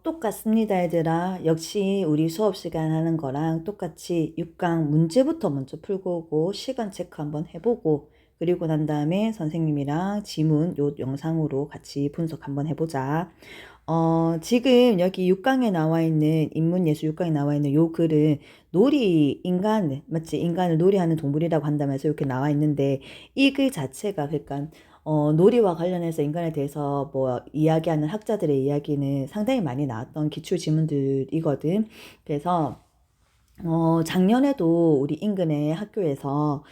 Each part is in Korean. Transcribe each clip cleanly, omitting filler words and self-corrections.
똑같습니다, 얘들아. 역시 우리 수업 시간 하는 거랑 똑같이 6강 문제부터 먼저 풀고 오고 시간 체크 한번 해보고 그리고 난 다음에 선생님이랑 지문 요 영상으로 같이 분석 한번 해보자. 지금 여기 6강에 나와 있는 인문예술 6강에 나와 있는 요 글은 놀이 인간 맞지? 인간을 놀이하는 동물이라고 한다면서 이렇게 나와 있는데 이 글 자체가 그러니까 놀이와 관련해서 인간에 대해서 뭐 이야기하는 학자들의 이야기는 상당히 많이 나왔던 기출 지문들이거든. 그래서 작년에도 우리 인근의 학교에서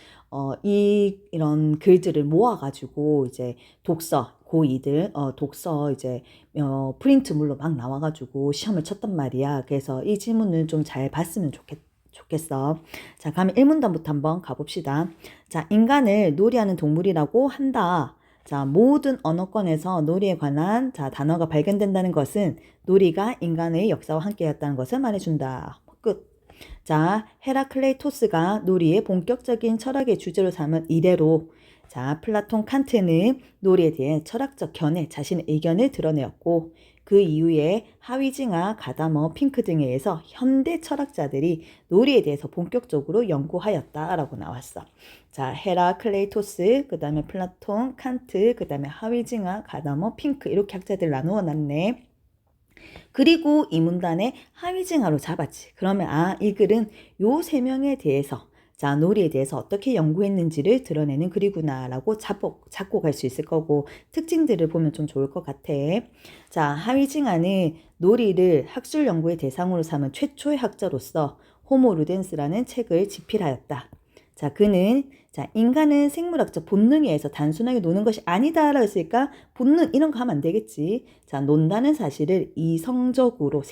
이런 글들을 모아가지고 이제 독서 고2들 독서 이제 프린트물로 막 나와가지고 시험을 쳤단 말이야. 그래서 이 지문은 좀 잘 봤으면 좋겠어. 자, 그러면 1문단부터 한번 가봅시다. 자, 인간을 놀이하는 동물이라고 한다. 자, 모든 언어권에서 놀이에 관한 단어가 발견된다는 것은 놀이가 인간의 역사와 함께였다는 것을 말해준다. 끝. 자, 헤라클레이토스가 놀이의 본격적인 철학의 주제로 삼은 이래로 자, 플라톤 칸트는 놀이에 대해 철학적 견해, 자신의 의견을 드러내었고 그 이후에 하위징하, 가다머, 핑크 등에 의해서 현대 철학자들이 놀이에 대해서 본격적으로 연구하였다라고 나왔어. 자, 헤라클레이토스, 그 다음에 플라톤, 칸트, 그 다음에 하위징하, 가다머, 핑크 이렇게 학자들 나누어 놨네. 그리고 이 문단에 하위징하로 잡았지. 그러면 이 글은 요 세 명에 대해서 자, 놀이에 대해서 어떻게 연구했는지를 드러내는 글이구나 라고 잡고 갈 수 있을 거고 특징들을 보면 좀 좋을 것 같아. 자, 하위징하는 놀이를 학술 연구의 대상으로 삼은 최초의 학자로서 호모 루덴스라는 책을 집필하였다. 자, 그는 인간은 생물학적 본능에 의해서 단순하게 노는 것이 아니다라고 했으니까 본능 이런 거 하면 안 되겠지. 자, 논다는 사실을 이성적으로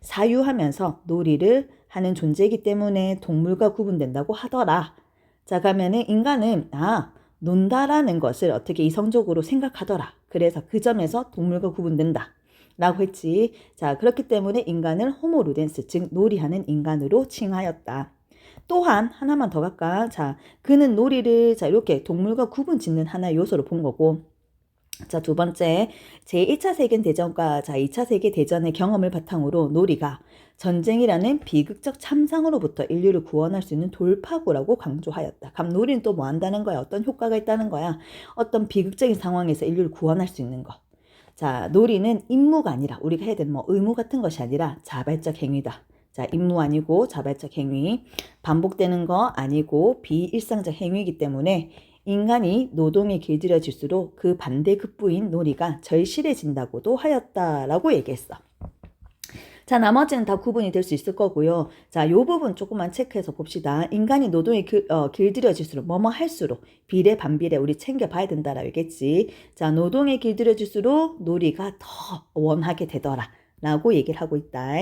사유하면서 놀이를 하는 존재이기 때문에 동물과 구분된다고 하더라. 자, 그러면은 인간은 논다라는 것을 어떻게 이성적으로 생각하더라. 그래서 그 점에서 동물과 구분된다. 라고 했지. 자, 그렇기 때문에 인간을 호모 루덴스, 즉 놀이하는 인간으로 칭하였다. 또한 하나만 더 갈까? 자, 그는 놀이를 이렇게 동물과 구분 짓는 하나의 요소로 본 거고 자, 두 번째, 제1차 세계대전과 2차 세계대전의 경험을 바탕으로 놀이가 전쟁이라는 비극적 참상으로부터 인류를 구원할 수 있는 돌파구라고 강조하였다. 그럼 놀이는 또 뭐 한다는 거야? 어떤 효과가 있다는 거야? 어떤 비극적인 상황에서 인류를 구원할 수 있는 것. 자, 놀이는 임무가 아니라 우리가 해야 되는 뭐 의무 같은 것이 아니라 자발적 행위다. 자, 임무 아니고 자발적 행위, 반복되는 거 아니고 비일상적 행위이기 때문에 인간이 노동에 길들여질수록 그 반대급부인 놀이가 절실해진다고도 하였다라고 얘기했어. 자, 나머지는 다 구분이 될 수 있을 거고요. 자, 요 부분 조금만 체크해서 봅시다. 인간이 노동에 길들여질수록 뭐뭐 할수록 비례 반비례 우리 챙겨봐야 된다라고 얘기했지. 자, 노동에 길들여질수록 놀이가 더 원하게 되더라 라고 얘기를 하고 있다.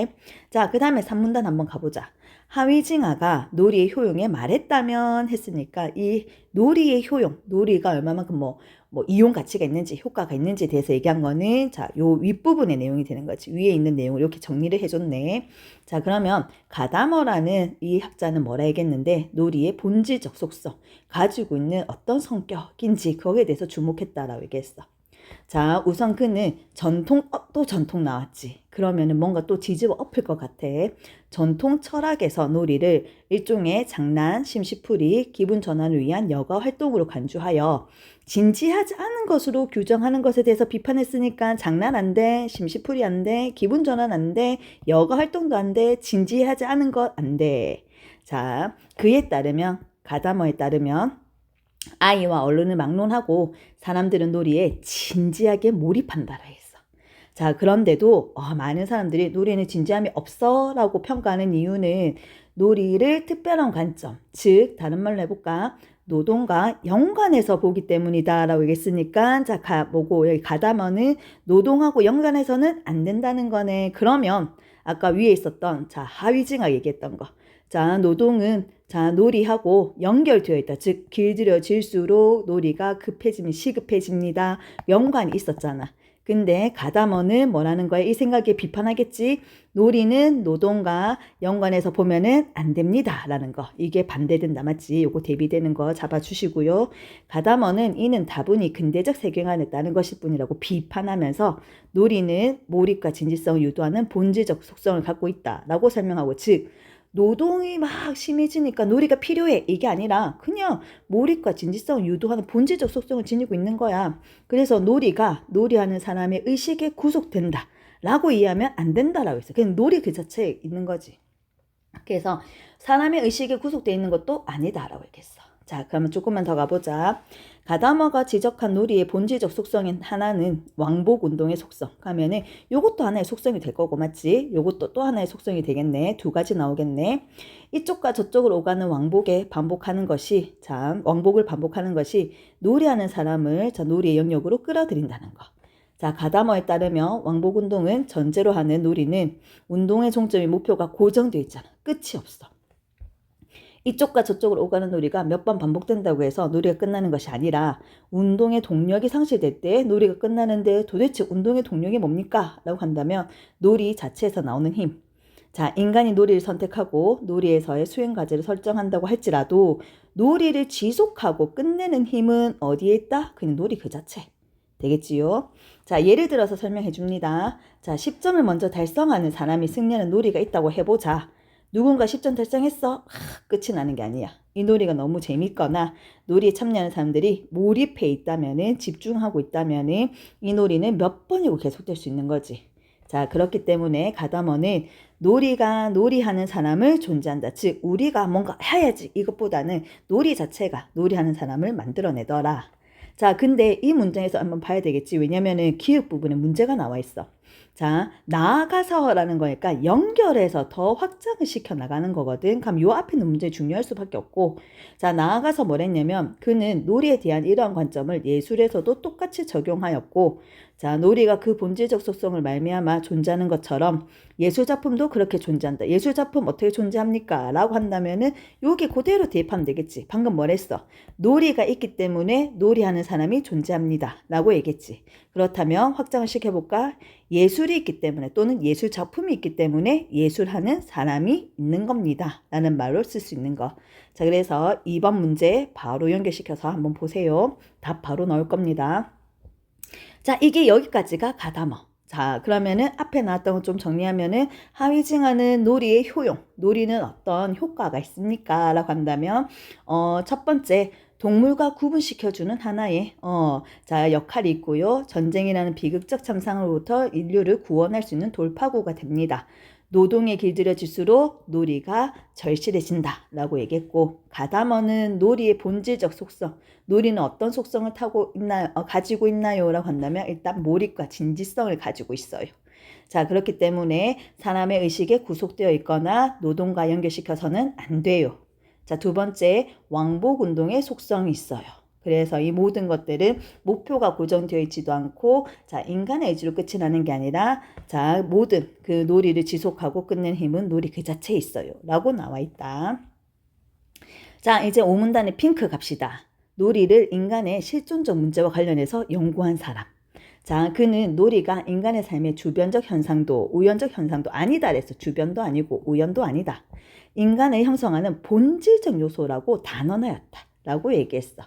자, 그 다음에 3문단 한번 가보자. 하위징하가 놀이의 효용에 말했다면 했으니까 이 놀이의 효용, 놀이가 얼마만큼 뭐 이용 가치가 있는지 효과가 있는지에 대해서 얘기한 거는 자, 요 윗부분의 내용이 되는 거지. 위에 있는 내용을 이렇게 정리를 해줬네. 자, 그러면 가다머라는 이 학자는 뭐라 얘기했는데 놀이의 본질적 속성, 가지고 있는 어떤 성격인지 거기에 대해서 주목했다라고 얘기했어. 자, 우선 그는 또 전통 나왔지. 그러면은 뭔가 또 뒤집어 엎을 것 같아. 전통 철학에서 놀이를 일종의 장난, 심시풀이, 기분 전환을 위한 여가 활동으로 간주하여 진지하지 않은 것으로 규정하는 것에 대해서 비판했으니까 장난 안 돼, 심시풀이 안 돼, 기분 전환 안 돼, 여가 활동도 안 돼, 진지하지 않은 것 안 돼. 자, 그에 따르면 가다머에 따르면 아이와 언론을 막론하고 사람들은 놀이에 진지하게 몰입한다라 했어. 자, 그런데도 많은 사람들이 놀이에는 진지함이 없어 라고 평가하는 이유는 놀이를 특별한 관점, 즉 다른 말로 해볼까? 노동과 연관해서 보기 때문이다 라고 얘기했으니까 여기 가다머는 노동하고 연관해서는 안 된다는 거네. 그러면 아까 위에 있었던 하위징하 얘기했던 거. 자, 노동은 놀이하고 연결되어 있다. 즉 길들여질수록 놀이가 급해지면 시급해집니다. 연관이 있었잖아. 근데 가다머는 뭐라는 거야? 이 생각에 비판하겠지. 놀이는 노동과 연관해서 보면은 안 됩니다. 라는 거. 이게 반대된다. 맞지? 요거 대비되는 거 잡아주시고요. 가다머는 이는 다분히 근대적 세계관에 따른 것일 뿐이라고 비판하면서 놀이는 몰입과 진지성을 유도하는 본질적 속성을 갖고 있다. 라고 설명하고, 즉 노동이 막 심해지니까 놀이가 필요해. 이게 아니라 그냥 몰입과 진지성을 유도하는 본질적 속성을 지니고 있는 거야. 그래서 놀이가 놀이하는 사람의 의식에 구속된다. 라고 이해하면 안 된다라고 했어. 그냥 놀이 그 자체에 있는 거지. 그래서 사람의 의식에 구속되어 있는 것도 아니다라고 얘기했어. 자, 그러면 조금만 더 가보자. 가다머가 지적한 놀이의 본질적 속성인 하나는 왕복 운동의 속성. 가면은 요것도 하나의 속성이 될 거고, 맞지? 요것도 또 하나의 속성이 되겠네. 두 가지 나오겠네. 이쪽과 저쪽으로 오가는 왕복을 반복하는 것이 놀이하는 사람을 놀이의 영역으로 끌어들인다는 거. 자, 가다머에 따르면 왕복 운동은 전제로 하는 놀이는 운동의 종점이 목표가 고정되어 있잖아. 끝이 없어. 이쪽과 저쪽으로 오가는 놀이가 몇 번 반복된다고 해서 놀이가 끝나는 것이 아니라 운동의 동력이 상실될 때 놀이가 끝나는데 도대체 운동의 동력이 뭡니까? 라고 한다면 놀이 자체에서 나오는 힘. 자, 인간이 놀이를 선택하고 놀이에서의 수행 과제를 설정한다고 할지라도 놀이를 지속하고 끝내는 힘은 어디에 있다? 그냥 놀이 그 자체. 되겠지요? 자, 예를 들어서 설명해 줍니다. 자, 10점을 먼저 달성하는 사람이 승리하는 놀이가 있다고 해보자. 누군가 10점 달성했어? 끝이 나는 게 아니야. 이 놀이가 너무 재밌거나 놀이에 참여하는 사람들이 몰입해 있다면은, 집중하고 있다면은 이 놀이는 몇 번이고 계속될 수 있는 거지. 자, 그렇기 때문에 가다머는 놀이가 놀이하는 사람을 존재한다. 즉 우리가 뭔가 해야지 이것보다는 놀이 자체가 놀이하는 사람을 만들어내더라. 자, 근데 이 문장에서 한번 봐야 되겠지. 왜냐면은 기역 부분에 문제가 나와 있어. 자, 나아가서라는 거니까 연결해서 더 확장을 시켜 나가는 거거든. 그럼 요 앞에 있는 문제 중요할 수밖에 없고, 자, 나아가서 뭐랬냐면 그는 놀이에 대한 이러한 관점을 예술에서도 똑같이 적용하였고, 자, 놀이가 그 본질적 속성을 말미암아 존재하는 것처럼 예술작품도 그렇게 존재한다. 예술작품 어떻게 존재합니까? 라고 한다면은 여기 그대로 대입하면 되겠지. 방금 뭐랬어? 놀이가 있기 때문에 놀이하는 사람이 존재합니다. 라고 얘기했지. 그렇다면 확장을 시켜볼까? 예술이 있기 때문에 또는 예술작품이 있기 때문에 예술하는 사람이 있는 겁니다. 라는 말로 쓸 수 있는 거. 자, 그래서 2번 문제 바로 연결시켜서 한번 보세요. 답 바로 나올 겁니다. 자, 이게 여기까지가 가다머. 자, 그러면은 앞에 나왔던 거 좀 정리하면은 하위징하는 놀이의 효용. 놀이는 어떤 효과가 있습니까? 라고 한다면 첫 번째 동물과 구분시켜주는 하나의 역할이 있고요. 전쟁이라는 비극적 참상으로부터 인류를 구원할 수 있는 돌파구가 됩니다. 노동에 길들여질수록 놀이가 절실해진다 라고 얘기했고, 가다머는 놀이의 본질적 속성, 놀이는 어떤 속성을 가지고 있나요? 라고 한다면 일단 몰입과 진지성을 가지고 있어요. 자, 그렇기 때문에 사람의 의식에 구속되어 있거나 노동과 연결시켜서는 안 돼요. 자, 두 번째, 왕복 운동의 속성이 있어요. 그래서 이 모든 것들은 목표가 고정되어 있지도 않고, 자, 인간의 의지로 끝이 나는 게 아니라, 자, 모든 그 놀이를 지속하고 끝낸 힘은 놀이 그 자체에 있어요. 라고 나와 있다. 자, 이제 5문단의 핑크 갑시다. 놀이를 인간의 실존적 문제와 관련해서 연구한 사람. 자, 그는 놀이가 인간의 삶의 주변적 현상도 우연적 현상도 아니다 그래서 주변도 아니고 우연도 아니다. 인간을 형성하는 본질적 요소라고 단언하였다 라고 얘기했어.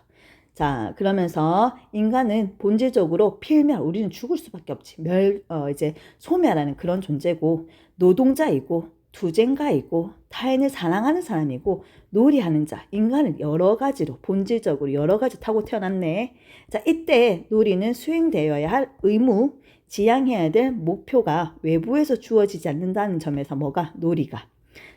자, 그러면서 인간은 본질적으로 필멸, 우리는 죽을 수밖에 없지. 이제 소멸하는 그런 존재고, 노동자이고, 투쟁가이고, 타인을 사랑하는 사람이고, 놀이하는 자, 인간은 여러 가지로, 본질적으로 여러 가지 타고 태어났네. 자, 이때 놀이는 수행되어야 할 의무, 지향해야 될 목표가 외부에서 주어지지 않는다는 점에서 뭐가? 놀이가.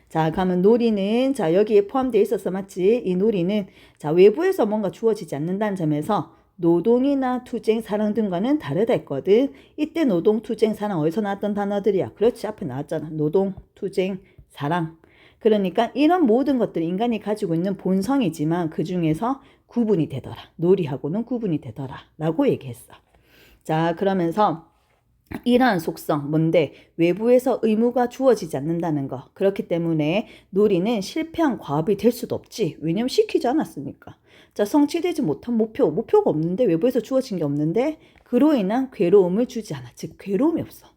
자, 그러면 놀이는 자 여기에 포함되어 있어서 맞지? 이 놀이는 자 외부에서 뭔가 주어지지 않는다는 점에서 노동이나 투쟁, 사랑 등과는 다르다 했거든. 이때 노동, 투쟁, 사랑 어디서 나왔던 단어들이야? 그렇지, 앞에 나왔잖아. 노동, 투쟁, 사랑. 그러니까 이런 모든 것들이 인간이 가지고 있는 본성이지만 그 중에서 구분이 되더라. 놀이하고는 구분이 되더라. 라고 얘기했어. 자, 그러면서 이러한 속성, 뭔데? 외부에서 의무가 주어지지 않는다는 거. 그렇기 때문에 놀이는 실패한 과업이 될 수도 없지. 왜냐면 시키지 않았으니까. 자, 성취되지 못한 목표가 없는데, 외부에서 주어진 게 없는데, 그로 인한 괴로움을 주지 않아. 즉, 괴로움이 없어.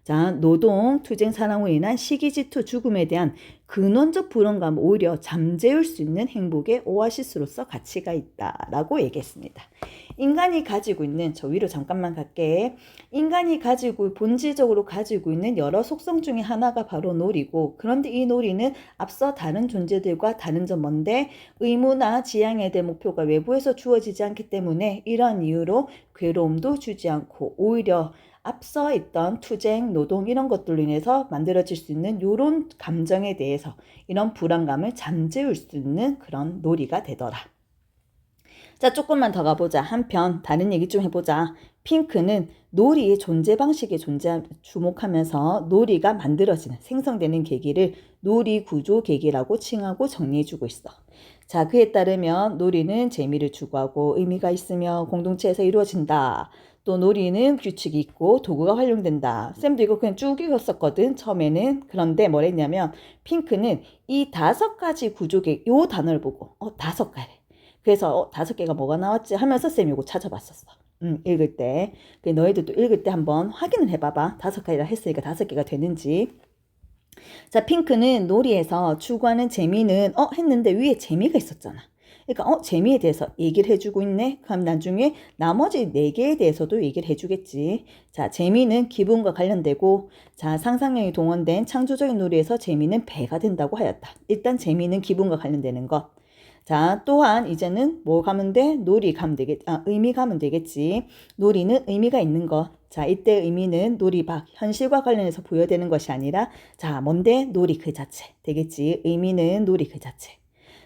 자, 노동, 투쟁, 사랑으로 인한 시기, 질투, 죽음에 대한 근원적 불안감을 오히려 잠재울 수 있는 행복의 오아시스로서 가치가 있다라고 얘기했습니다. 인간이 가지고 있는, 저 위로 잠깐만 갈게. 인간이 가지고 본질적으로 가지고 있는 여러 속성 중에 하나가 바로 놀이고, 그런데 이 놀이는 앞서 다른 존재들과 다른 점 뭔데, 의무나 지향에 대한 목표가 외부에서 주어지지 않기 때문에 이러한 이유로 괴로움도 주지 않고 오히려 앞서 있던 투쟁, 노동 이런 것들로 인해서 만들어질 수 있는 이런 감정에 대해서 이런 불안감을 잠재울 수 있는 그런 놀이가 되더라. 자, 조금만 더 가보자. 한편 다른 얘기 좀 해보자. 핑크는 놀이의 존재 방식에 주목하면서 놀이가 만들어지는, 생성되는 계기를 놀이 구조 계기라고 칭하고 정리해주고 있어. 자, 그에 따르면 놀이는 재미를 추구하고 의미가 있으며 공동체에서 이루어진다. 또 놀이는 규칙이 있고 도구가 활용된다. 쌤도 이거 그냥 쭉 읽었었거든, 처음에는. 그런데 뭐랬냐면 핑크는 이 5가지 구조계 요 단어를 보고 5가지. 그래서 5개가 뭐가 나왔지 하면서 쌤이 이거 찾아봤었어. 읽을 때. 너희들도 읽을 때 한번 확인을 해봐봐. 5가지라 했으니까 5개가 되는지. 자, 핑크는 놀이에서 추구하는 재미는 했는데 위에 재미가 있었잖아. 그러니까 재미에 대해서 얘기를 해주고 있네. 그럼 나중에 나머지 4개에 대해서도 얘기를 해주겠지. 자, 재미는 기분과 관련되고, 자, 상상력이 동원된 창조적인 놀이에서 재미는 배가 된다고 하였다. 일단 재미는 기분과 관련되는 것. 자, 또한 이제는 뭐 가면 돼? 놀이 가면 되겠, 의미 가면 되겠지. 놀이는 의미가 있는 것. 자, 이때 의미는 놀이박, 현실과 관련해서 부여되는 것이 아니라, 자, 뭔데? 놀이 그 자체 되겠지. 의미는 놀이 그 자체.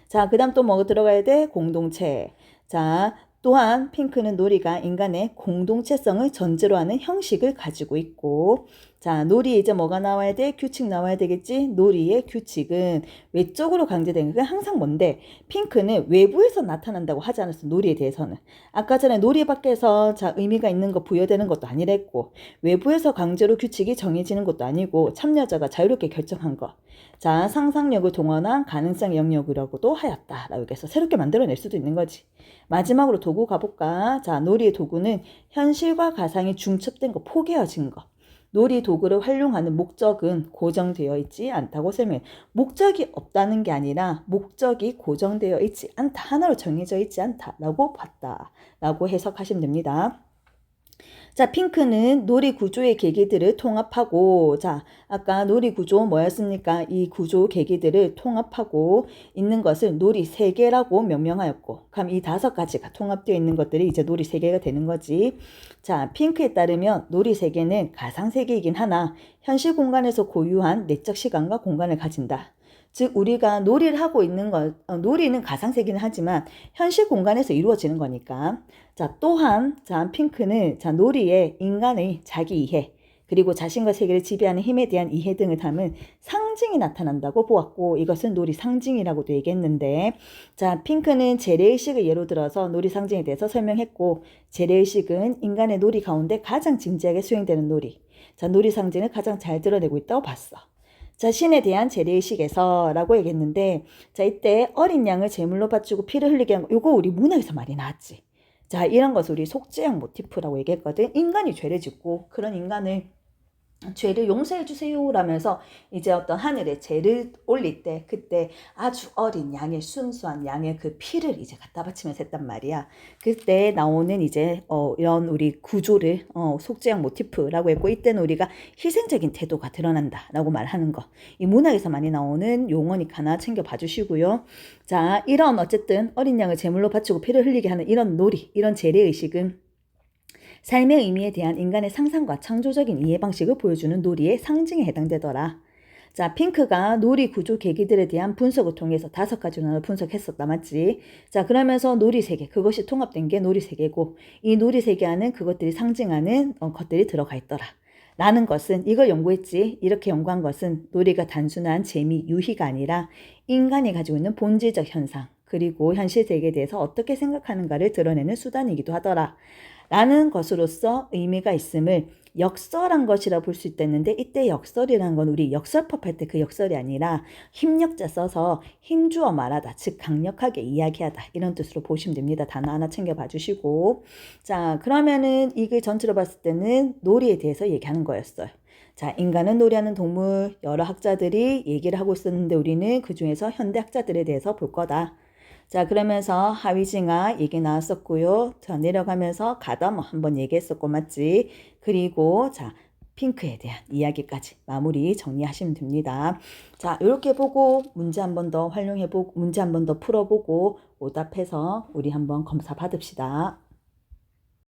자, 그 다음 또 뭐 들어가야 돼? 공동체. 자, 또한 핑크는 놀이가 인간의 공동체성을 전제로 하는 형식을 가지고 있고, 자, 놀이에 이제 뭐가 나와야 돼? 규칙 나와야 되겠지? 놀이의 규칙은 외적으로 강제되는 게 항상 뭔데? 핑크는 외부에서 나타난다고 하지 않았어, 놀이에 대해서는. 아까 전에 놀이 밖에서 자, 의미가 있는 거 부여되는 것도 아니랬고, 외부에서 강제로 규칙이 정해지는 것도 아니고, 참여자가 자유롭게 결정한 것. 자, 상상력을 동원한 가능성 영역이라고도 하였다라고 해서 새롭게 만들어낼 수도 있는 거지. 마지막으로 도구 가볼까? 자, 놀이의 도구는 현실과 가상이 중첩된 거, 포개어진 거. 놀이 도구를 활용하는 목적은 고정되어 있지 않다고 설명해. 목적이 없다는 게 아니라 목적이 고정되어 있지 않다. 하나로 정해져 있지 않다라고 봤다라고 해석하시면 됩니다. 자, 핑크는 놀이 구조의 계기들을 통합하고, 자, 아까 놀이 구조 뭐였습니까? 이 구조 계기들을 통합하고 있는 것을 놀이 세계라고 명명하였고, 그럼 이 5가지가 통합되어 있는 것들이 이제 놀이 세계가 되는 거지. 자, 핑크에 따르면 놀이 세계는 가상 세계이긴 하나 현실 공간에서 고유한 내적 시간과 공간을 가진다. 즉 우리가 놀이를 하고 있는 것, 놀이는 가상세계는 하지만 현실 공간에서 이루어지는 거니까. 자, 또한 자, 핑크는 자, 놀이에 인간의 자기 이해 그리고 자신과 세계를 지배하는 힘에 대한 이해 등을 담은 상징이 나타난다고 보았고, 이것은 놀이 상징이라고도 얘기했는데, 자, 핑크는 재래의식을 예로 들어서 놀이 상징에 대해서 설명했고, 재래의식은 인간의 놀이 가운데 가장 진지하게 수행되는 놀이, 자, 놀이 상징을 가장 잘 드러내고 있다고 봤어. 자, 신에 대한 재래의식에서 라고 얘기했는데, 자, 이때 어린 양을 제물로 바치고 피를 흘리게 한 거, 요거 우리 문학에서 많이 나왔지. 자, 이런 것을 우리 속죄양 모티프라고 얘기했거든. 인간이 죄를 짓고 그런 인간을 죄를 용서해 주세요 라면서 이제 어떤 하늘에 죄를 올릴 때 그때 아주 어린 양의 순수한 양의 그 피를 이제 갖다 바치면서 했단 말이야. 그때 나오는 이제 이런 우리 구조를 속죄양 모티프라고 했고, 이때는 우리가 희생적인 태도가 드러난다 라고 말하는 거, 이 문학에서 많이 나오는 용어니까 하나 챙겨 봐주시고요. 자, 이런 어쨌든 어린 양을 제물로 바치고 피를 흘리게 하는 이런 놀이, 이런 재래의식은 삶의 의미에 대한 인간의 상상과 창조적인 이해 방식을 보여주는 놀이의 상징에 해당되더라. 자, 핑크가 놀이 구조 계기들에 대한 분석을 통해서 5가지로 분석했었다, 맞지? 자, 그러면서 놀이 세계, 그것이 통합된 게 놀이 세계고, 이 놀이 세계 안은 그것들이 상징하는 것들이 들어가 있더라. 라는 것은, 이걸 연구했지. 이렇게 연구한 것은 놀이가 단순한 재미, 유희가 아니라 인간이 가지고 있는 본질적 현상, 그리고 현실 세계에 대해서 어떻게 생각하는가를 드러내는 수단이기도 하더라. 라는 것으로서 의미가 있음을 역설한 것이라 볼 수 있다는데, 이때 역설이라는 건 우리 역설법 할 때 그 역설이 아니라 힘력자 써서 힘주어 말하다, 즉 강력하게 이야기하다, 이런 뜻으로 보시면 됩니다. 단어 하나 챙겨봐 주시고. 자, 그러면은 이게 전체로 봤을 때는 놀이에 대해서 얘기하는 거였어요. 자, 인간은 놀이하는 동물, 여러 학자들이 얘기를 하고 있었는데 우리는 그 중에서 현대 학자들에 대해서 볼 거다. 자, 그러면서 하위징하 얘기 나왔었고요. 자, 내려가면서 가다모 한번 얘기했었고, 맞지? 그리고 자, 핑크에 대한 이야기까지 마무리 정리하시면 됩니다. 자, 이렇게 보고 문제 한 번 더 활용해보고, 문제 한 번 더 풀어보고 오답해서 우리 한번 검사 받읍시다.